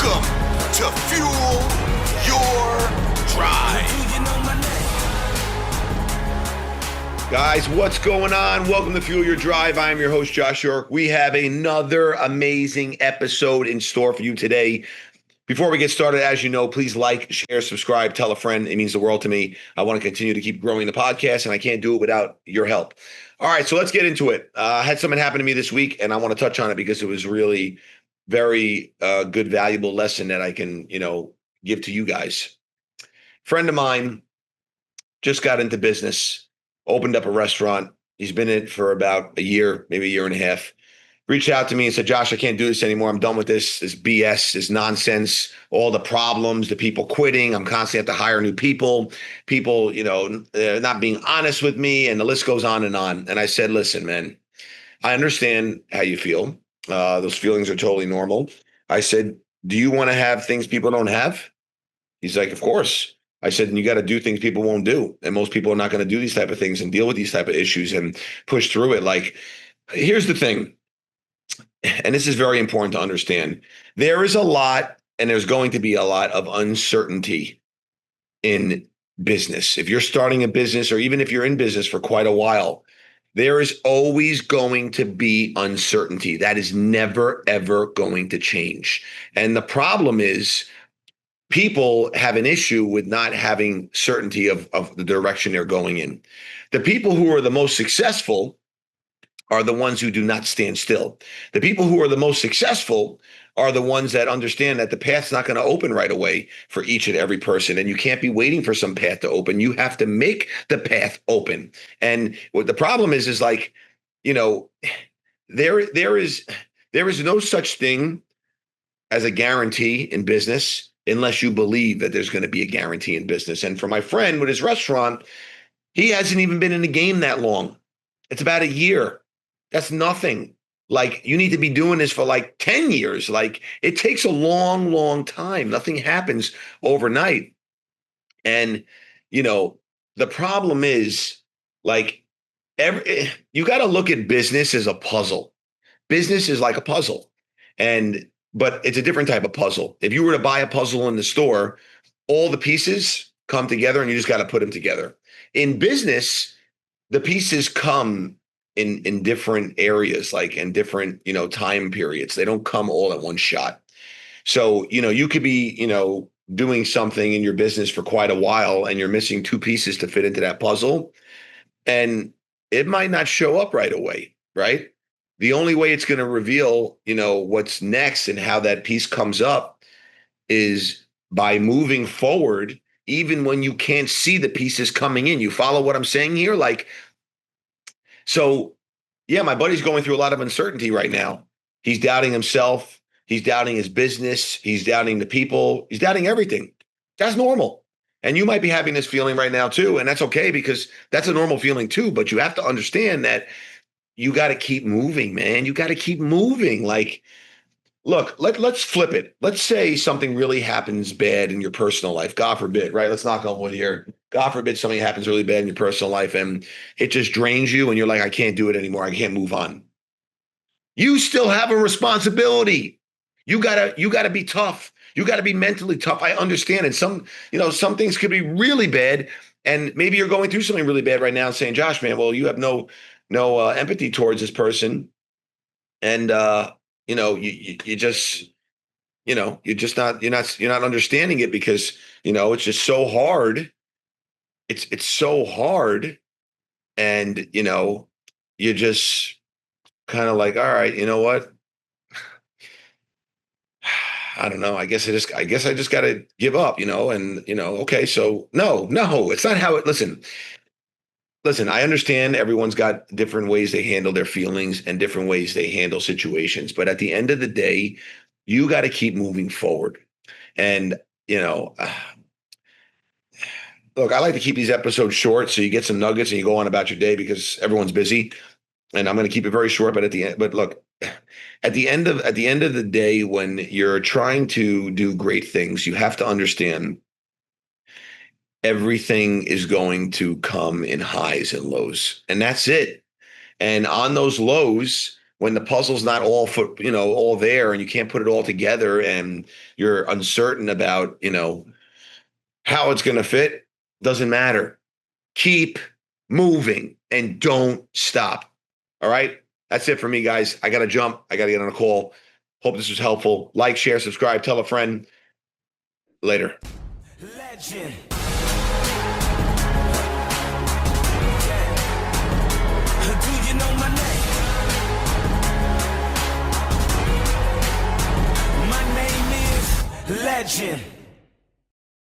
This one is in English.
Welcome to Fuel Your Drive. Guys, what's going on? Welcome to Fuel Your Drive. I'm your host, Josh York. We have another amazing episode in store for you today. Before we get started, as you know, please like, share, subscribe, tell a friend. It means the world to me. I want to continue to keep growing the podcast, and I can't do it without your help. All right, so let's get into it. I had something happen to me this week, and I want to touch on it because it was really very good, valuable lesson that I can, give to you guys. Friend of mine just got into business, opened up a restaurant. He's been in it for about a year, maybe a year and a half. Reached out to me and said, Josh, I can't do this anymore. I'm done with this BS, this nonsense, all the problems, the people quitting. I'm constantly have to hire new people, not being honest with me. And the list goes on. And I said, listen, man, I understand how you feel. Those feelings are totally normal. I said, do you want to have things people don't have? He's like, of course. I said, and you got to do things people won't do. And most people are not going to do these type of things and deal with these type of issues and push through it. Like, here's the thing. And this is very important to understand. There is a lot, and there's going to be a lot of uncertainty in business. If you're starting a business, or even if you're in business for quite a while, there is always going to be uncertainty. That is never, ever going to change. And the problem is people have an issue with not having certainty of the direction they're going in. The people who are the most successful are the ones who do not stand still. The people who are the most successful are the ones that understand that the path's not going to open right away for each and every person. And you can't be waiting for some path to open. You have to make the path open. And what the problem is like, there is no such thing as a guarantee in business unless you believe that there's going to be a guarantee in business. And for my friend with his restaurant, he hasn't even been in the game that long. It's about a year. That's nothing. Like, you need to be doing this for like 10 years. Like, it takes a long, long time. Nothing happens overnight. And, the problem is, like, you got to look at business as a puzzle. Business is like a puzzle. But it's a different type of puzzle. If you were to buy a puzzle in the store, all the pieces come together and you just got to put them together. In business, the pieces come in different areas, like in different, time periods. They don't come all at one shot. So, you could be, doing something in your business for quite a while and you're missing two pieces to fit into that puzzle. And it might not show up right away, right? The only way it's going to reveal, what's next and how that piece comes up is by moving forward, even when you can't see the pieces coming in. You follow what I'm saying here? So, yeah, my buddy's going through a lot of uncertainty right now. He's doubting himself. He's doubting his business. He's doubting the people. He's doubting everything. That's normal. And you might be having this feeling right now too. And that's okay, because that's a normal feeling too. But you have to understand that you got to keep moving, man. You got to keep moving. Like, look, let's flip it. Let's say something really happens bad in your personal life. God forbid, right? Let's knock on wood here. God forbid something happens really bad in your personal life and it just drains you and you're like, I can't do it anymore. I can't move on. You still have a responsibility. You gotta be tough. You gotta be mentally tough. I understand. And some things could be really bad. And maybe you're going through something really bad right now and saying, Josh, man, well, you have no empathy towards this person. And, you're not understanding it because, it's just so hard. It's so hard. And, you're just kind of like, all right, you know what? I don't know. I guess I just got to give up, okay. So no, it's not how it, listen, I understand everyone's got different ways they handle their feelings and different ways they handle situations. But at the end of the day, you got to keep moving forward. And, look, I like to keep these episodes short so you get some nuggets and you go on about your day because everyone's busy. And I'm going to keep it very short. But look, at the end of the day, when you're trying to do great things, you have to understand everything is going to come in highs and lows, and that's it. And on those lows, when the puzzle's not all all there and you can't put it all together and you're uncertain about, how it's going to fit, doesn't matter. Keep moving and don't stop. All right. That's it for me, guys. I got to jump. I got to get on a call. Hope this was helpful. Like, share, subscribe, tell a friend. Later. Legend. Do you know my name? My name is Legend.